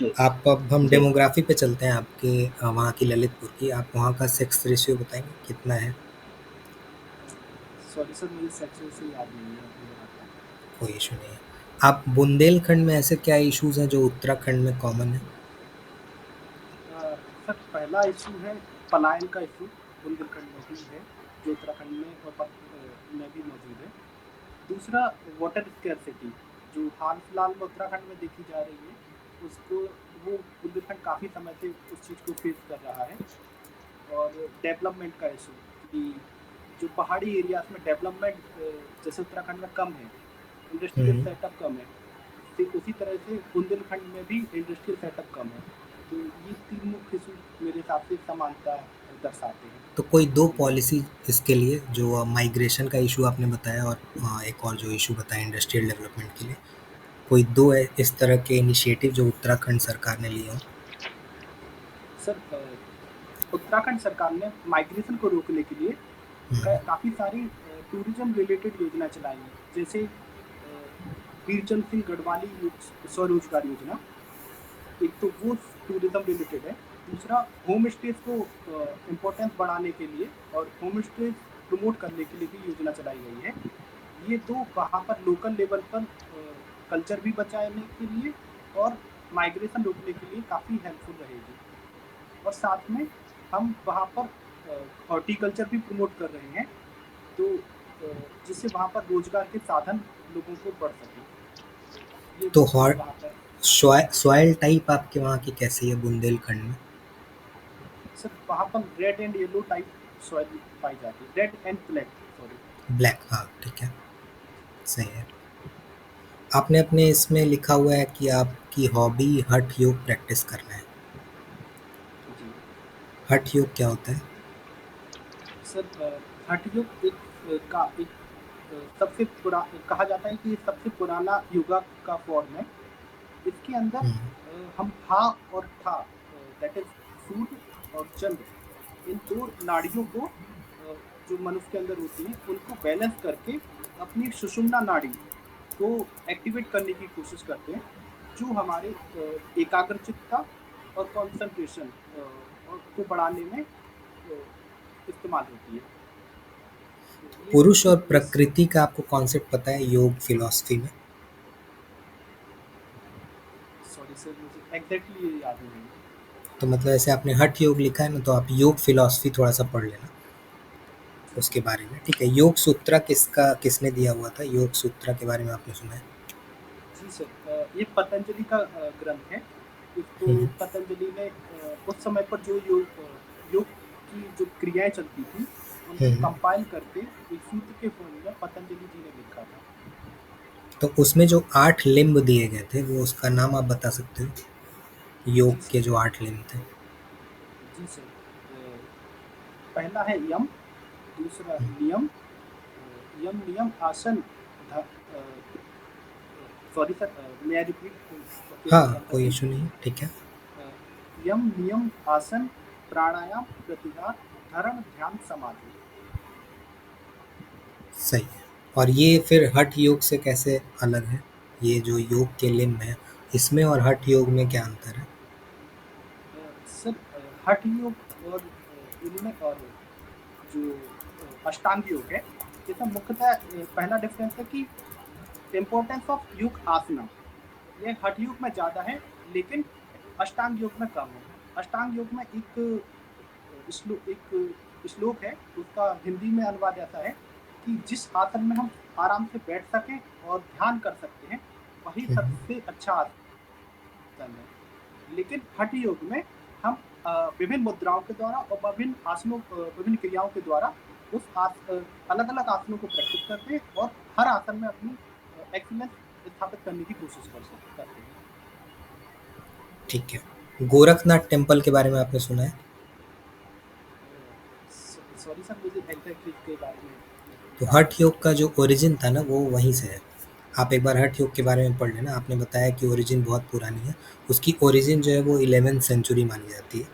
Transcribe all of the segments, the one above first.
जी। आप अब हम जी। डेमोग्राफी पे चलते हैं आपके वहाँ की ललितपुर की। आप वहाँ का सेक्स रेशियो बताएँगे कितना है? सॉरी सर, मुझे सेक्शन से याद नहीं है अभी यहाँ का। कोई इश्यू नहीं है। आप बुंदेलखंड में ऐसे क्या इश्यूज़ हैं जो उत्तराखंड में कॉमन है? सर, पहला इशू है पलायन का इशू, बुंदेलखंड में भी है, जो उत्तराखंड में और में भी मौजूद है। दूसरा वाटर स्कैरसिटी, जो हाल-फिलहाल में उत्तराखंड में देखी जा रही है, उसको वो बुंदेलखंड काफ़ी समय से उस चीज़ को फेस कर रहा है। और डेवलपमेंट का इशू कि जो पहाड़ी एरियाज़ में डेवलपमेंट जैसे उत्तराखंड में कम है, इंडस्ट्रियल हुँ। सेटअप कम है, उसी तरह से बुंदेलखंड में भी इंडस्ट्रियल सेटअप कम है। तो ये 3 मुख्य इशू मेरे हिसाब से समानता दर्शाते हैं तो कोई 2 दोनों में। पॉलिसी इसके लिए जो माइग्रेशन का इश्यू आपने बताया और एक और जो इश्यू बताया इंडस्ट्रियल डेवलपमेंट के लिए, कोई 2 इस तरह के इनिशिएटिव जो उत्तराखंड सरकार ने लिए हों? सर, उत्तराखंड सरकार ने माइग्रेशन को रोकने के लिए हुँ। काफ़ी सारी टूरिज़्म रिलेटेड योजना चलाई हैं। जैसे वीरचंद सिंह गढ़वाली स्वरोजगार योजना, एक तो वो टूरिज़्म रिलेटेड है। दूसरा होम स्टेज़ को इम्पोर्टेंस बढ़ाने के लिए और होम स्टेज़ प्रमोट करने के लिए भी योजना चलाई गई है। ये 2 वहाँ पर लोकल लेवल पर कल्चर भी बचाने के लिए और माइग्रेशन रोकने के लिए काफ़ी हेल्पफुल रहेगी। और साथ में हम वहाँ पर हॉर्टिकल्चर भी प्रमोट कर रहे हैं, तो जिससे वहाँ पर रोज़गार के साधन लोगों को बढ़ सकें। तो ये तो ये हॉर वहाँ पर सॉइल टाइप आपके वहाँ की कैसी है बुंदेलखंड में? सर, वहाँ पर red and yellow type soil पाई जाती है। Red and black, sorry. Black, हाँ, ठीक है, सही है। आपने अपने इसमें लिखा हुआ है कि आपकी हॉबी हठ योग प्रैक्टिस करना है। जी। हठ योग क्या होता है? सर, हठ योग एक सबसे कहा जाता है कि ये सबसे पुराना योगा का फॉर्म है। इसके अंदर हुँ। हम हा और ठा, दैट इज़ सूर्य और चंद्र, इन 2 नाड़ियों को जो मनुष्य के अंदर होती हैं, उनको बैलेंस करके अपनी सुषुम्ना नाड़ी को एक्टिवेट करने की कोशिश करते हैं, जो हमारे एकाग्रचित्ता और कंसंट्रेशन और को बढ़ाने में इस्तेमाल होती है। तो ये पुरुष और इस प्रकृति का आपको कॉन्सेप्ट पता है योग फिलॉसफी में? सॉरी सर, मुझे एग्ज़ैक्टली ये याद नहीं है। तो मतलब ऐसे आपने हठ योग लिखा है ना, तो आप योग फिलॉसफी थोड़ा-सा पढ़ लेना जी, उसके बारे में, ठीक है? योग सूत्रा किसने दिया हुआ था? योग सूत्रा के बारे में आपने सुना है? जी सर, ये पतंजलि का ग्रंथ है। इसको हुँ, हुँ। पतंजलि ने उस समय पर जो योग की जो क्रियाएँ चलती थी, हुँ, उनको हुँ। कंपाइल करके एक सूत्र के फॉर्म में पतंजलि जी ने लिखा था। तो उसमें जो 8 लिम्ब दिए गए थे, वो उसका नाम आप बता सकते हो? योग जी के सर। जो 8 लिम्ब थे? जी सर, पहला है यम, दूसरा नियम, यम, नियम, आसन, ध sorry sir, may I repeat हाँ, केवल कोई अटेम्प्ट इश्यू नहीं कीजिए। है, ठीक है। अ, यम, नियम, आसन, प्राणायाम, प्रत्याहार, धारण, ध्यान, समाधि। सही है। और ये फिर हठ योग से कैसे अलग है? ये जो योग के लिम्ब हैं, इसमें और हठ योग में क्या अंतर है? सर, हठ योग और इनमें और जो अष्टांग योग है, इसमें मुख्यतः पहला डिफरेंस है कि इम्पोर्टेंस ऑफ योग आसना, ये हठ योग में ज़्यादा है, लेकिन अष्टांग योग में कम है। अष्टांग योग में एक श्लोक है, उसका हिंदी में अनुवाद ऐसा है कि जिस आसन में हम आराम से बैठ सकें और ध्यान कर सकते हैं, वही हुँ, हुँ। सबसे अच्छा आसन है। लेकिन हठ योग में हम विभिन्न मुद्राओं के द्वारा और विभिन्न क्रियाओं के द्वारा अलग-अलग आसनों को प्रैक्टिस करते हैं और हर आसन में अपनी एक्सीलेंस स्थापित करने की कोशिश करते हैं। ठीक है। गोरखनाथ टेम्पल के बारे में आपने सुना है? सॉरी सर, मुझे एग्ज़ैक्टली इसके बारे में तो याद हठ नहीं है। योग का जो ओरिजिन था ना, वो वहीं से है। आप एक बार हठ योग के बारे में पढ़ लेना। आपने बताया कि ओरिजिन बहुत पुरानी है। उसकी ओरिजिन जो है वो 11th सेंचुरी मानी जाती है।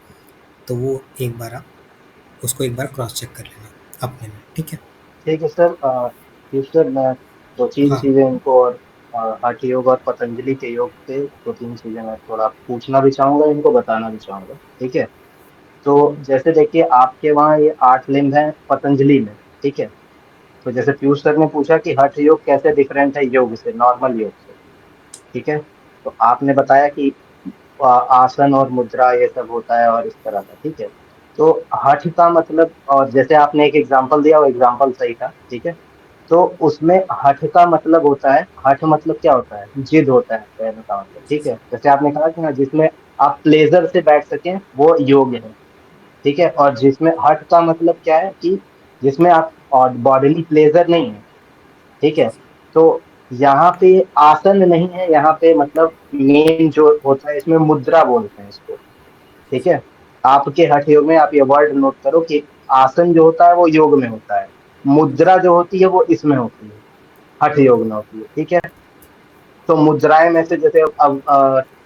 तो वो एक बार आप उसको एक बार क्रॉस चेक कर लेना अपने में, ठीक है? ठीक है सर। ये सर मैं 2-3 हाँ, चीज़ें इनको और हठ योग और पतंजलि के योग पे 2-3 चीजें मैं थोड़ा पूछना भी चाहूंगा, इनको बताना भी चाहूंगा, ठीक है। तो जैसे देखिए आपके वहाँ ये 8 लिंब है पतंजलि में, ठीक है। तो जैसे पीयूष सर ने पूछा कि हठ योग कैसे डिफरेंट है योग से, नॉर्मल योग से, ठीक है। तो आपने बताया कि आसन और मुद्रा ये सब होता है और इस तरह का, ठीक है। तो हठ का मतलब, और जैसे आपने एक एग्जांपल दिया वो एग्जांपल सही था, ठीक है। तो उसमें हठ का मतलब होता है, हठ मतलब क्या होता है, जिद होता है कहने का मतलब, जी ठीक है। सर। जैसे आपने कहा कि हाँ जिसमें आप प्लेजर से बैठ सकें वो योग है, ठीक है। और जिसमें हठ का मतलब क्या है कि जिसमें आप और बॉडीली प्लेजर नहीं है, ठीक जी है। सर। तो यहाँ पे आसन नहीं है, यहाँ पे मतलब मेन जो होता है इसमें मुद्रा बोलते हैं इसको, जी ठीक सर। है। आपके हठ योग में आप ये वर्ड नोट करो कि आसन जो होता है वो योग में होता है, जी मुद्रा सर। जो होती है वो इसमें होती है, हठ योग में होती है, ठीक है। तो मुद्राएं में से जैसे अब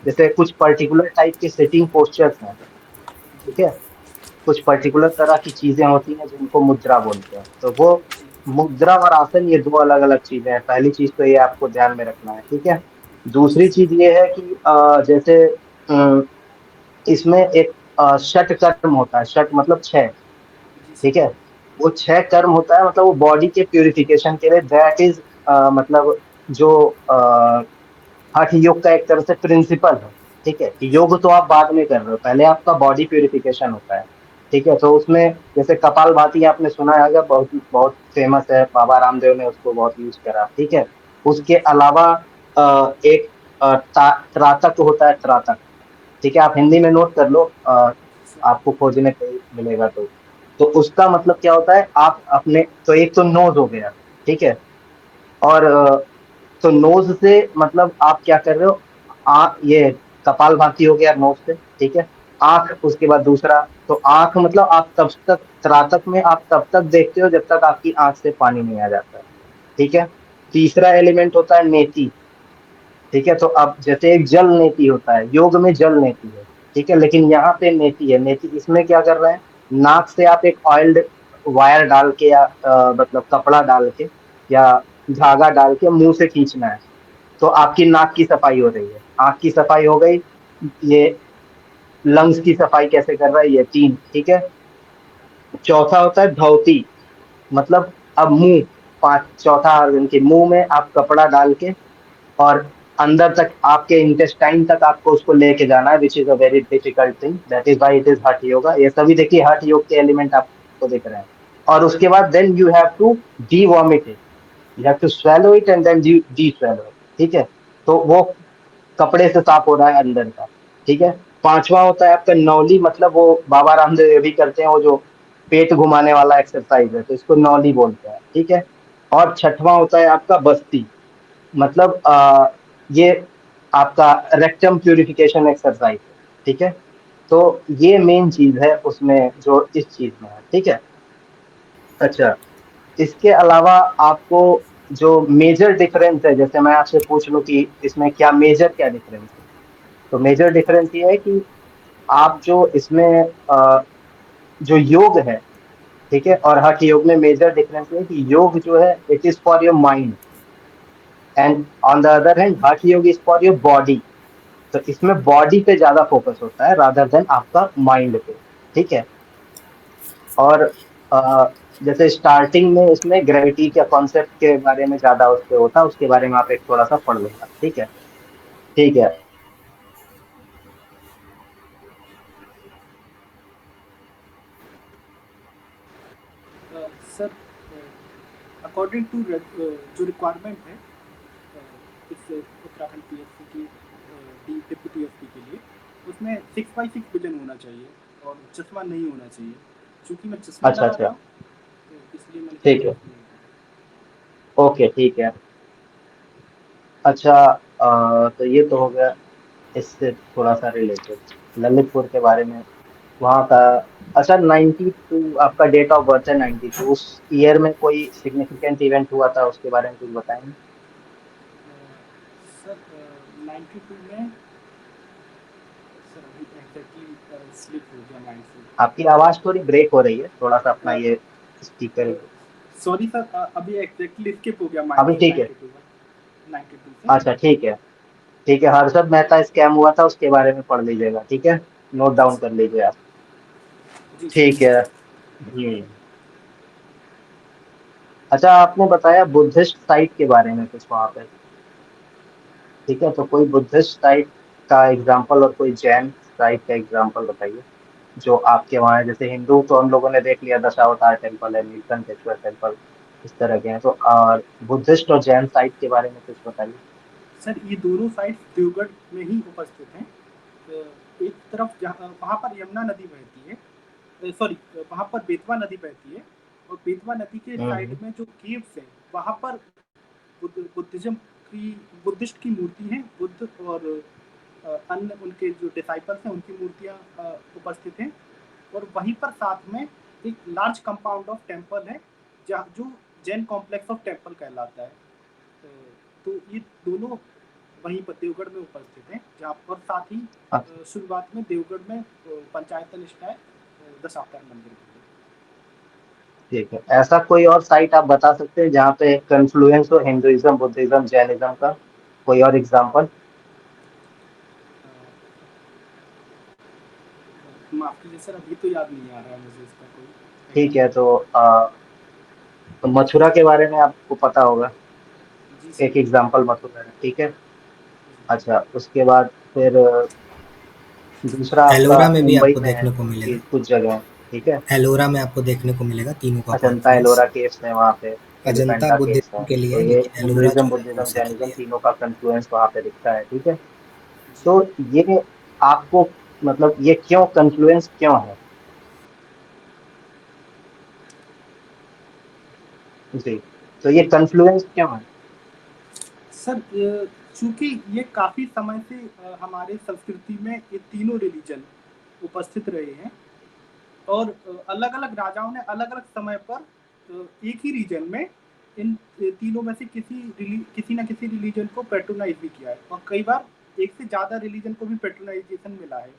जैसे कुछ पर्टिकुलर टाइप के सिटिंग पोस्चर्स हैं, जी ठीक है। कुछ पर्टिकुलर तरह की चीजें होती हैं जिनको मुद्रा बोलते हैं। तो वो जी मुद्रा और आसन ये दो अलग अलग चीजें हैं, पहली चीज तो ये आपको ध्यान में रखना है, ठीक है। जी दूसरी सर। चीज ये है कि जैसे इसमें एक षट कर्म होता है, षट मतलब छह, जी सर। ठीक है। वो छह कर्म होता है, मतलब वो बॉडी के प्यूरिफिकेशन के लिए, दैट इज मतलब जो हठ योग का एक तरह से प्रिंसिपल है, ठीक है। जी सर। योग तो आप बाद में कर रहे हो, पहले आपका बॉडी प्यूरिफिकेशन होता है, ठीक है। तो उसमें जैसे कपालभाति आपने सुना है, बहुत बहुत फेमस है, बाबा रामदेव ने उसको बहुत यूज करा, ठीक है। उसके अलावा एक त्राटक होता है, त्राटक, ठीक है। आप हिंदी में नोट कर लो, जी सर। आपको खोजने पे मिलेगा। तो उसका मतलब क्या होता है, आप अपने, तो एक तो नोज हो गया, ठीक है। और तो नोज से मतलब आप क्या कर रहे हो, ये कपालभाति हो गया नोज से, ठीक है। आंख उसके बाद दूसरा, तो आंख मतलब आप तब तक त्राटक में आप तब तक देखते हो जब तक आपकी आंख से पानी नहीं आ जाता है, ठीक है। तीसरा एलिमेंट होता है नेति, ठीक है। तो अब जैसे एक जल नेति होता है, योग में जल नेति है, ठीक है। लेकिन यहाँ पे नेति है, नेति इसमें क्या कर रहे हैं, नाक से आप एक ऑयल्ड वायर डाल के या मतलब कपड़ा डाल के या धागा डाल के मुंह से खींचना है, तो आपकी नाक की सफाई हो रही है, आंख की सफाई हो गई। ये लंग्स की सफाई कैसे कर रहा है, ये तीन, ठीक है। चौथा होता है धौती, मतलब अब मुंह, पांच, चौथा ऑर्गन के मुंह में आप कपड़ा डाल के और अंदर तक आपके इंटेस्टाइन तक आपको उसको लेके जाना है, which is a very difficult thing, that is why it is हठ योगा। ये सभी देखिए हठ योग के एलिमेंट आपको दिख रहे हैं। और उसके बाद then you have to de vomit it, you have to swallow it and then de swallow it, ठीक है। तो वो कपड़े से साफ हो रहा है अंदर का, ठीक है। पांचवा होता है आपका नौली, मतलब वो बाबा रामदेव ये भी करते हैं, वो जो पेट घुमाने वाला एक्सरसाइज है, तो इसको नौली बोलते हैं, ठीक है। और छठवां होता है आपका बस्ती, मतलब ये आपका रेक्टम प्यूरिफिकेशन एक्सरसाइज है, ठीक है। तो ये मेन चीज है उसमें जो इस चीज में है, ठीक है। अच्छा, इसके अलावा आपको जो मेजर डिफरेंस है, जैसे मैं आपसे पूछ लूं कि इसमें क्या मेजर क्या डिफरेंस है, तो मेजर डिफरेंस ये है कि आप जो इसमें जो योग है, ठीक है, और हठ योग में मेजर डिफरेंस ये है कि योग जो है it is for your mind, and on the other hand हठ योग इज फॉर योर बॉडी। तो इसमें बॉडी पे ज्यादा फोकस होता है रादर देन आपका माइंड पे, ठीक है। और अ, जैसे स्टार्टिंग में इसमें ग्रेविटी के कॉन्सेप्ट के बारे में ज्यादा उस पे होता है, उसके बारे में आप एक थोड़ा सा पढ़ लेना, ठीक है। ठीक है। सर, अकॉर्डिंग टू जो रिक्वायरमेंट है इस उत्तराखंड पीएससी की डी डिप्टी एसपी के लिए, उसमें 6x6 वजन होना चाहिए और चश्मा नहीं होना चाहिए। चूंकि मैं चश्मा अच्छा लगा था अच्छा। तो इसलिए मैंने ठीक है। 6x6 नहीं बताया। ओके ठीक है। अच्छा, तो ये तो हो गया इससे थोड़ा सा रिलेटेड, ललितपुर के बारे में, वहाँ का। अच्छा, 92 आपका डेट ऑफ बर्थ है, 92, उस ईयर में कोई सिग्निफिकेंट इवेंट हुआ था उसके बारे में कुछ बताएंगे। सर 92 में, सर अभी एग्जैक्टली स्लिप हो गया माइंड से। आपकी आवाज थोड़ी ब्रेक हो रही है, थोड़ा सा अपना ये स्पीकर। सॉरी सर, अभी एग्जैक्टली स्किप हो गया माइंड अभी से ठीक है। 92 में। 92 से। अच्छा ठीक है, हर्षद मेहता स्कैम हुआ था उसके बारे में पढ़ लीजिएगा, ठीक है, नोट डाउन कर लीजिए आप। जी ठीक सर। है। अच्छा, आपने बताया बुद्धिस्ट साइट के बारे में कुछ वहाँ पे, ठीक है, तो कोई बुद्धिस्ट साइट का एग्जाम्पल और कोई जैन साइट का एग्जाम्पल बताइए जो आपके वहाँ है। जैसे हिंदू तो हम लोगों ने देख लिया, दशावतार टेम्पल है, नीलकंठेश्वर टेम्पल, इस तरह के हैं, तो और बुद्धिस्ट और जैन साइट के बारे में कुछ बताइए। सर ये दोनों साइट्स देवगढ़ में ही उपस्थित हैं। एक तरफ जहाँ वहाँ पर यमुना नदी बहती है, सॉरी वहाँ पर बेतवा नदी बहती है, और बेतवा नदी के साइड हम्म। में जो केव्स हैं वहाँ पर बुद्धिज्म की बुद्धिस्ट की मूर्ति है, बुद्ध और अन्य उनके जो डिसाइपल्स हैं उनकी मूर्तियाँ उपस्थित हैं। और वहीं पर साथ में एक लार्ज कंपाउंड ऑफ टेम्पल है जहाँ जो जैन कॉम्प्लेक्स ऑफ टेम्पल कहलाता है। तो ये दोनों वहीं पर देवगढ़ में उपस्थित हैं, जहाँ पर साथ ही अच्छा शुरुआत में देवगढ़ में पंचायत निष्ठाएं दशावतार मंदिर भी है। ठीक है, ऐसा कोई और साइट आप बता सकते हैं जहाँ पे कन्फ्लुएंस हो हिंदुइज्म, बुद्धिज्म, जैनिज्म का, कोई और एग्जाम्पल? माफ कीजिए सर, अभी तो याद नहीं आ रहा है मुझे इसका कोई ठीक है, एग्जाम्पल। तो मथुरा के बारे में आपको पता होगा, जी सर। एक एग्जाम्पल मथुरा है, ठीक है। जी। अच्छा, उसके बाद फिर दूसरा आपका एलोरा में भी मुंबई आपको में है देखने को कि मिलेगा। कुछ जगह है, ठीक है। एलोरा में आपको देखने को मिलेगा तीनों का अजंता कॉन्फ्लुएंस। एलोरा केव्स है वहाँ पे, अजंता एलिफेंटा केव्स बुद्धिज्म है, के लिए तो है, ये लेकिन एलोरा हिंदुइज्म, जो है वो बुद्धिज्म, दूसरे के जैनिज्म लिए है। तीनों का कन्फ्लुएंस वहाँ पे दिखता है, ठीक है। जी। तो ये आपको मतलब ये क्यों कन्फ्लुएंस क्यों है? जी, तो ये कन्फ्लुएंस क्यों है? सर चूंकि ये काफी समय से हमारे संस्कृति में ये तीनों रिलीजन उपस्थित रहे हैं, और अलग अलग राजाओं ने अलग अलग समय पर एक ही रीजन में इन तीनों में से किसी ना किसी रिलीजन को पेट्रोनाइज भी किया है, और कई बार एक से ज्यादा रिलीजन को भी पेट्रोनाइजेशन मिला है,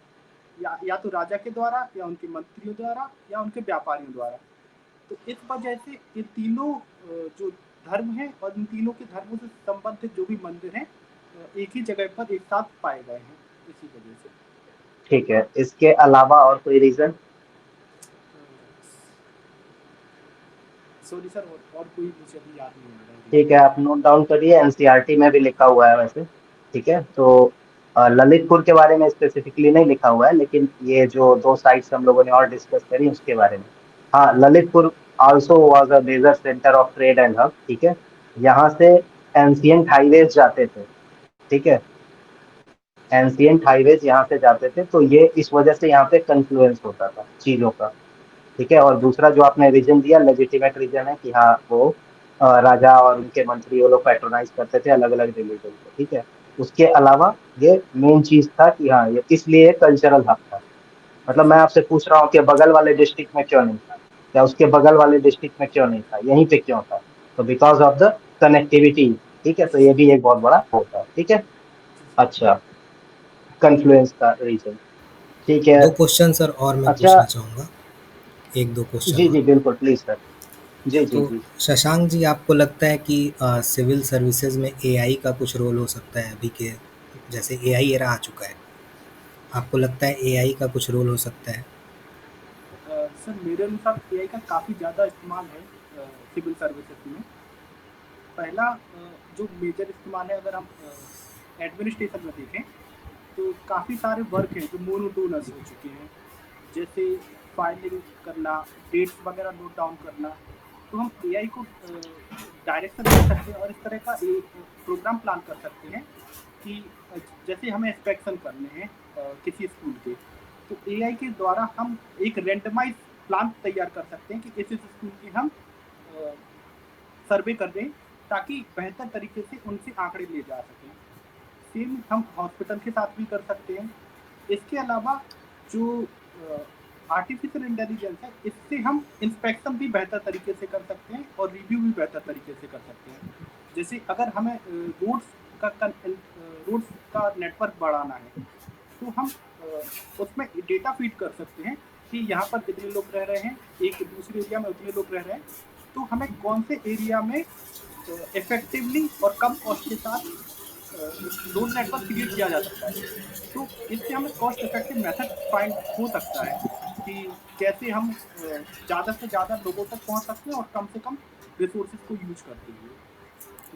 या तो राजा के द्वारा, या उनके मंत्रियों द्वारा, या उनके व्यापारियों द्वारा। तो इस वजह से ये तीनों जो धर्म हैं और इन तीनों के धर्मों से संबंधित जो भी मंदिर हैं एक ही जगह पर एक साथ पाए गए हैं, इसी वजह से। ठीक है, इसके अलावा और कोई रीजन? सॉरी सर, और कोई मुझे अभी याद नहीं आ रहा है ठीक है, रीजन। आप नोट डाउन करिए, एनसीईआरटी में भी लिखा हुआ है वैसे, ठीक है। तो ललितपुर के बारे में स्पेसिफिकली नहीं लिखा हुआ है, लेकिन ये जो दो साइट्स हम लोगों ने और डिस्कस करी उसके बारे में। हाँ, Lalitpur also was a major centre of trade and hub, ठीक है। यहाँ से एंशियंट हाईवेज जाते थे, ठीक है, एंशियंट हाईवेज यहाँ से जाते थे, तो ये इस वजह से यहाँ पे कन्फ्लुएंस होता था चीजों का, ठीक है। और दूसरा जो आपने रीजन दिया, लेजिटिमेट रीजन है कि हाँ वो राजा और उनके मंत्री वो लोग पैट्रोनाइज करते थे अलग अलग रिलीजन को, ठीक है। उसके अलावा ये मेन चीज था कि हाँ ये इसलिए कल्चरल हब था। मतलब मैं आपसे पूछ रहा हूँ कि बगल वाले डिस्ट्रिक्ट में क्यों नहीं था, या उसके बगल वाले डिस्ट्रिक्ट में क्यों नहीं था, यहीं पे क्यों था? तो बिकॉज ऑफ द कनेक्टिविटी, ठीक है, तो ये भी एक बहुत बड़ा होता है, ठीक है। अच्छा, कन्फ्लुएंस का रीजन, ठीक है। 2 क्वेश्चन सर और मैं अच्छा, पूछना चाहूँगा, 1-2 क्वेश्चन जी और। जी बिल्कुल, प्लीज सर। जी जी तो जी। शशांक जी, आपको लगता है कि सिविल सर्विसेज में एआई का कुछ रोल हो सकता है अभी के, जैसे एआई एरा आ चुका है, आपको लगता है एआई का कुछ रोल हो सकता है? सर मेरे अनुसार एआई का काफ़ी ज़्यादा इस्तेमाल है सिविल सर्विसेज में। पहला जो मेजर इस्तेमाल है, अगर हम एडमिनिस्ट्रेशन में देखें तो काफ़ी सारे वर्क हैं जो मोनोटोनस हो चुके हैं, जैसे फाइलिंग करना, डेट्स वगैरह नोट डाउन करना। तो हम एआई को डायरेक्शन दे सकते हैं और इस तरह का एक प्रोग्राम प्लान कर सकते हैं कि जैसे हमें इंस्पेक्शन करने हैं किसी स्कूल के, तो एआई के द्वारा हम एक रेंडमाइज प्लान तैयार कर सकते हैं कि इस स्कूल के हम सर्वे कर दें, ताकि बेहतर तरीके से उनसे आंकड़े लिए जा सकें। सेम हम हॉस्पिटल के साथ भी कर सकते हैं। इसके अलावा जो आर्टिफिशियल इंटेलिजेंस है, इससे हम इंस्पेक्शन भी बेहतर तरीके से कर सकते हैं और रिव्यू भी बेहतर तरीके से कर सकते हैं। जैसे अगर हमें रोड्स का नेटवर्क बढ़ाना है, तो हम उसमें डेटा फीड कर सकते हैं कि यहाँ पर कितने लोग रह रहे हैं, एक दूसरे एरिया में उतने लोग रह रहे हैं, तो हमें कौन से एरिया में इफेक्टिवली और कम कॉस्ट के साथ रोड नेटवर्क क्रिएट किया जा सकता है। तो इससे हमें कॉस्ट इफेक्टिव मेथड फाइंड हो सकता है कि कैसे हम ज़्यादा से ज़्यादा लोगों तक पहुंच सकते हैं और कम से कम रिसोर्सेज को यूज करते हुए।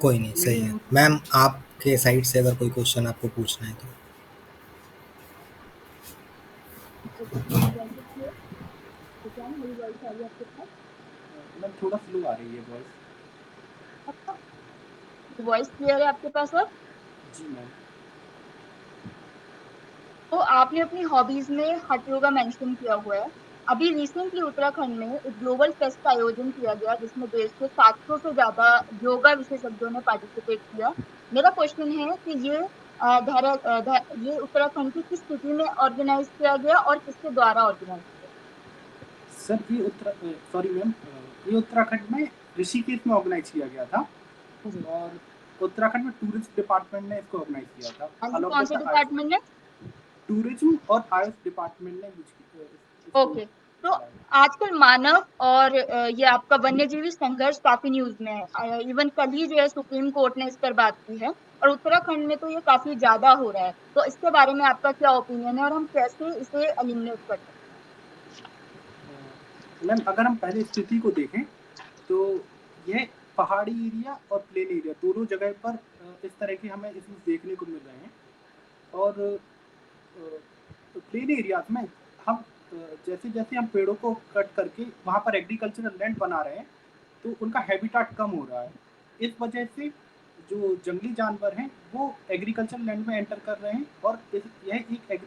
कोई नहीं, मेरे सही है। मैम, आपके साइड से अगर कोई क्वेश्चन आपको पूछना है तो? मैम थोड़ा स्लो आ रही है वॉइस। वॉइस क्लियर है आपके पास अब? जी मैम। तो आपने अपनी हॉबीज में हठ योगा मेंशन किया हुआ है। अभी रिसेंटली उत्तराखंड में एक ग्लोबल फेस्ट का आयोजन किया गया जिसमें देश के 700 से ज्यादा योगा विशेषज्ञों ने पार्टिसिपेट किया। मेरा क्वेश्चन है कि ये उत्तराखंड की किस सिटी में ऑर्गेनाइज किया गया और किसके द्वारा ऑर्गेनाइज किया? सर ये उत्तराखंड में ऋषिकेश में ऑर्गेनाइज किया गया था और उत्तराखंड में टूरिज्म डिपार्टमेंट ने इसको ऑर्गेनाइज किया था। कौन से डिपार्टमेंट ने? टूरिज्म और आयुष डिपार्टमेंट ने ओके। तो आजकल मानव और ये आपका वन्यजीवी संघर्ष काफी न्यूज में है। इवन कल ही जो है सुप्रीम कोर्ट ने इस पर बात की है और उत्तराखंड में तो ये काफी ज्यादा हो रहा है। तो इसके बारे में आपका क्या ओपिनियन है और हम कैसे इसे एलिमिनेट कर सकते हैं? मैम अगर हम पहले स्थिति को देखें तो यह पहाड़ी एरिया और प्लेन एरिया दोनों जगह पर इस तरह के हमें इश्यूज देखने को मिल रहे हैं। और प्लेन एरियाज में हम जैसे जैसे हम पेड़ों को कट करके वहाँ पर एग्रीकल्चरल लैंड बना रहे हैं तो उनका हैबिटाट कम हो रहा है। इस वजह से जो जंगली जानवर हैं वो एग्रीकल्चर लैंड में एंटर कर रहे हैं और यह एक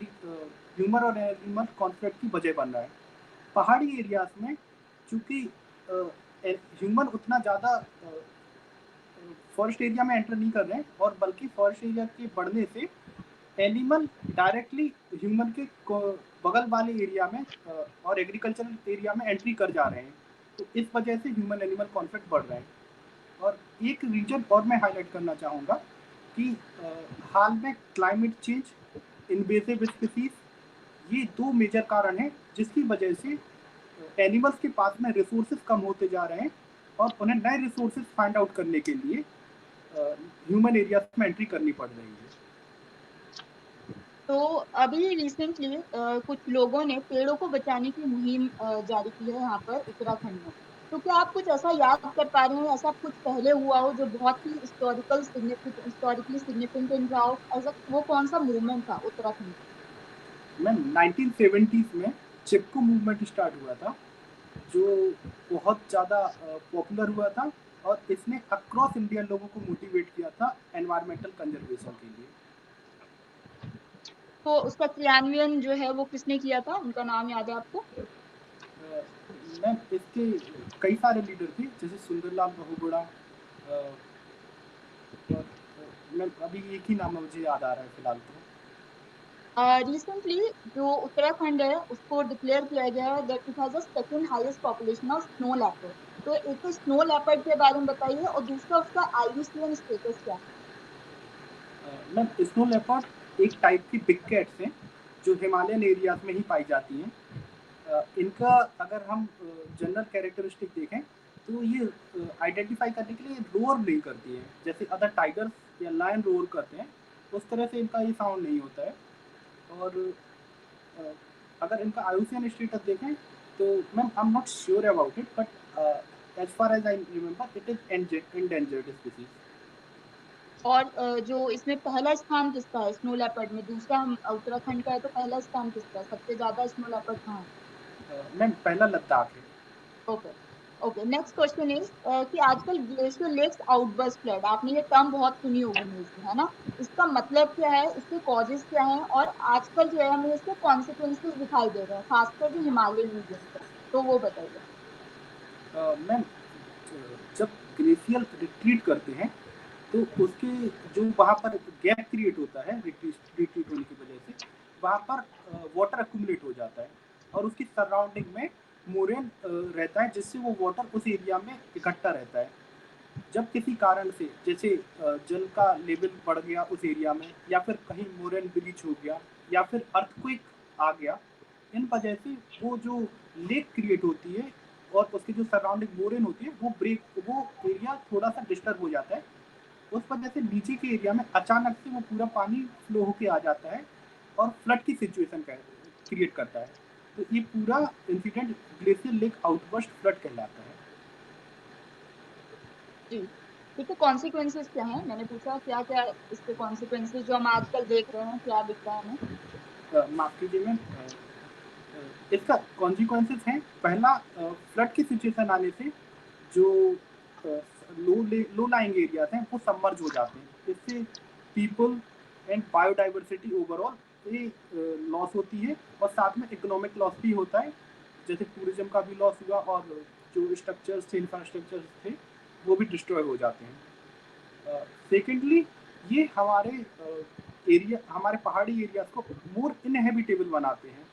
ह्यूमन और एनिमल कॉन्फ्लिक्ट की वजह बन रहा है। पहाड़ी एरियाज में चूँकि ह्यूमन उतना ज़्यादा फॉरेस्ट एरिया में एंटर नहीं कर रहे हैं और बल्कि फॉरेस्ट एरिया के बढ़ने से एनिमल डायरेक्टली ह्यूमन के बगल वाले एरिया में और एग्रीकल्चरल एरिया में एंट्री कर जा रहे हैं। तो इस वजह से ह्यूमन एनिमल कॉन्फ्लिक्ट बढ़ रहे हैं। और एक रीजन और मैं हाईलाइट करना चाहूँगा कि हाल में क्लाइमेट चेंज, इन्वेसिव स्पीसीज, ये दो मेजर कारण हैं जिसकी वजह से एनिमल्स के पास में रिसोर्सेज कम होते जा रहे हैं और उन्हें नए रिसोर्सेज फाइंड आउट करने के लिए ह्यूमन एरिया में एंट्री करनी पड़ रही है। तो अभी रिसेंटली कुछ लोगों ने पेड़ों को बचाने की मुहिम जारी की है यहाँ पर उत्तराखंड में। तो क्या आप कुछ ऐसा याद कर पा रहे हैं, ऐसा कुछ पहले हुआ हो जो बहुत ही हिस्टोरिकली सिग्निफिकेंट रहा हो? ऐसा वो कौन सा मूवमेंट था उत्तराखंड? मैम 1970s में चिपको मूवमेंट स्टार्ट हुआ था जो बहुत ज़्यादा पॉपुलर हुआ था और इसने अक्रॉस इंडिया लोगों को मोटिवेट किया था एनवायरमेंटल कंजर्वेशन के लिए। तो उसका क्रियान्वयन जो है वो किसने किया था, उनका नाम याद है आपको? मैम इसके कई सारे लीडर थे जैसे सुंदरलाल बहुगुणा, मैम अभी एक ही नाम मुझे याद आ रहा है फिलहाल तो। रिसेंटली जो उत्तराखंड है उसको डिक्लेयर किया गया है that it has the second highest population of snow leopard. तो एक तो स्नो लेपर्ड के बारे में बताइए और दूसरा उसका IUCN स्टेटस क्या है? मैम स्नो लेपर्ड एक टाइप की बिग कैट्स हैं जो हिमालयन एरियाज में ही पाई जाती हैं। इनका अगर हम जनरल कैरेक्टरिस्टिक देखें तो ये आइडेंटिफाई करने के लिए रोअर नहीं करती है जैसे अदर टाइगर्स या लायन रोअर करते हैं, उस तरह से इनका ये साउंड नहीं होता है। और अगर इनका IUCN स्टेटस देखें तो ma'am I am not sure about it but as far as I remember it is endangered species. और जो इसमें पहला स्थान किसका है स्नो लेपर्ड में? दूसरा हम उत्तराखंड का है तो पहला स्थान किसका है? सबसे ज्यादा स्नो लेपर्ड कहाँ है? मैम पहला लद्दाख है। Okay okay. Next question is कि आजकल ग्लेशियर लेक्स आउटबर्स्ट फ्लड, आपने ये टर्म बहुत सुनी होगी न्यूज में, है ना? इसका मतलब क्या है, इसके कॉजेस क्या हैं और आजकल जो है हमें इसके कॉन्सिक्वेंसेस दिखाई दे रहे हैं खासकर जो हिमालयन रीजन पर, तो वो बताइए। मैम जब ग्लेशियर रिट्रीट करते हैं तो उसके जो वहाँ पर गैप क्रिएट होता है रिट्रीट होने की वजह से वहाँ पर वाटर अक्यूमुलेट हो जाता है और उसकी सराउंडिंग में मोरेन रहता है जिससे वो वाटर उस एरिया में इकट्ठा रहता है। जब किसी कारण से जैसे जल का लेवल बढ़ गया उस एरिया में या फिर कहीं मोरेन ब्रीच हो गया या फिर अर्थक्वेक आ गया, इन वजह से वो जो लेक क्रिएट होती है और उसकी जो सराउंडिंग मोरेन होती है वो एरिया थोड़ा सा डिस्टर्ब हो जाता है। उस वजह से नीचे के एरिया में अचानक से वो पूरा पानी फ्लो होके आ जाता है और फ्लड की सिचुएशन क्रिएट करता है। तो ये पूरा incident glacier lake outburst flood कहलाता है। जी, ठीक है, कॉन्सिक्वेंसेस क्या हैं? मैंने पूछा क्या-क्या इसके कॉन्सिक्वेंसेस जो हम आजकल देख रहे हैं, क्या दिख रहा है हमें? माफ कीजिए मैम, इसका कॉन्सिक्वेंसेस हैं, पहला फ्लड की सिचुएशन आने से जो लो लाइंग एरियाज हैं वो सबमर्ज हो जाते हैं। इससे पीपल एंड बायोडाइवर्सिटी ओवरऑल ये लॉस होती है और साथ में इकोनॉमिक लॉस भी होता है, जैसे टूरिज्म का भी लॉस हुआ और जो स्ट्रक्चर्स थे, इंफ्रास्ट्रक्चर्स थे, वो भी डिस्ट्रॉय हो जाते हैं। सेकेंडली, ये हमारे पहाड़ी एरियाज को मोर इनहेबिटेबल बनाते हैं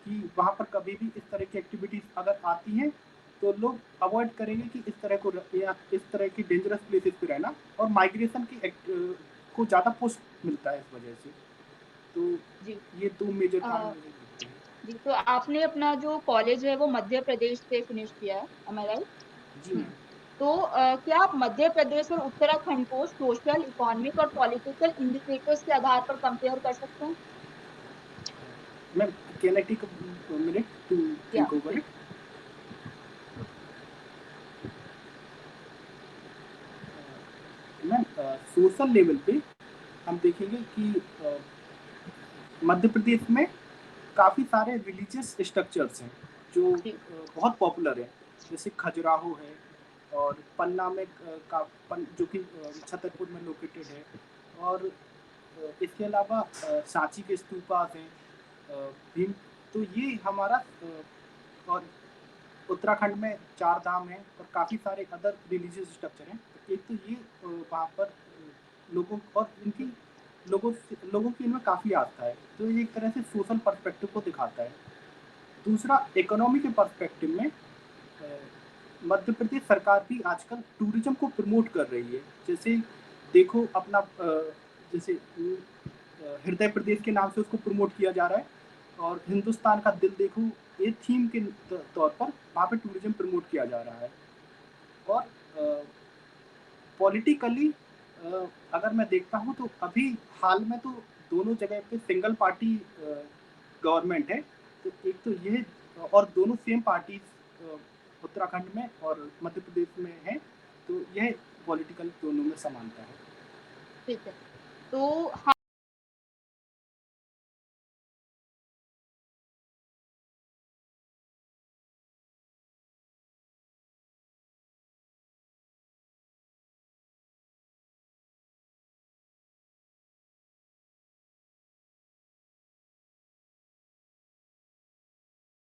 कि वहाँ पर कभी भी इस तरह की एक्टिविटीज अगर आती हैं तो लोग अवॉइड करेंगे कि या इस तरह की डेंजरस प्लेसेस पे रहना, और माइग्रेशन को ज़्यादा पुश मिलता है इस वजह से। तो जी। ये दो मेजर अ, कारण मुझे दिखते हैं। जी, तो आपने अपना जो कॉलेज है वो मध्य प्रदेश से फिनिश किया है, एम आई राइट? जी हुँ। मैम। तो क्या आप मध्य प्रदेश और उत्तराखंड को सोशल, इकोनॉमिक और पॉलिटिकल इंडिकेटर्स के आधार पर कंपेयर कर सकते हैं? Ma'am, can I take a minute to या think over please. It? Ma'am, social level पे हम देखेंगे कि मध्य प्रदेश में काफ़ी सारे रिलीजियस स्ट्रक्चर्स हैं जो जी, बहुत पॉपुलर हैं, जैसे खजुराहो है और पन्ना में जो कि छतरपुर में लोकेटेड है, और इसके अलावा सांची के स्तूपास हैं, भीम। तो ये हमारा और उत्तराखंड में चार धाम है और काफ़ी सारे अदर रिलीजियस स्ट्रक्चर हैं। तो एक तो ये वहाँ पर लोगों और इनकी लोगों की इनमें काफ़ी आस्था है, तो ये एक तरह से सोशल पर्सपेक्टिव को दिखाता है। दूसरा, इकोनॉमी के पर्सपेक्टिव में मध्य प्रदेश सरकार भी आजकल टूरिज्म को प्रमोट कर रही है। जैसे देखो अपना जैसे हृदय प्रदेश के नाम से उसको प्रमोट किया जा रहा है, और हिंदुस्तान का दिल देखो ये थीम के तौर पर वहाँ पे टूरिज्म प्रमोट किया जा रहा है। और पॉलिटिकली अगर मैं देखता हूँ तो अभी हाल में तो दोनों जगह पे सिंगल पार्टी गवर्नमेंट है। तो एक तो ये, और दोनों सेम पार्टी उत्तराखंड में और मध्य प्रदेश में है, तो यह पॉलिटिकल दोनों में समानता है। ठीक है। तो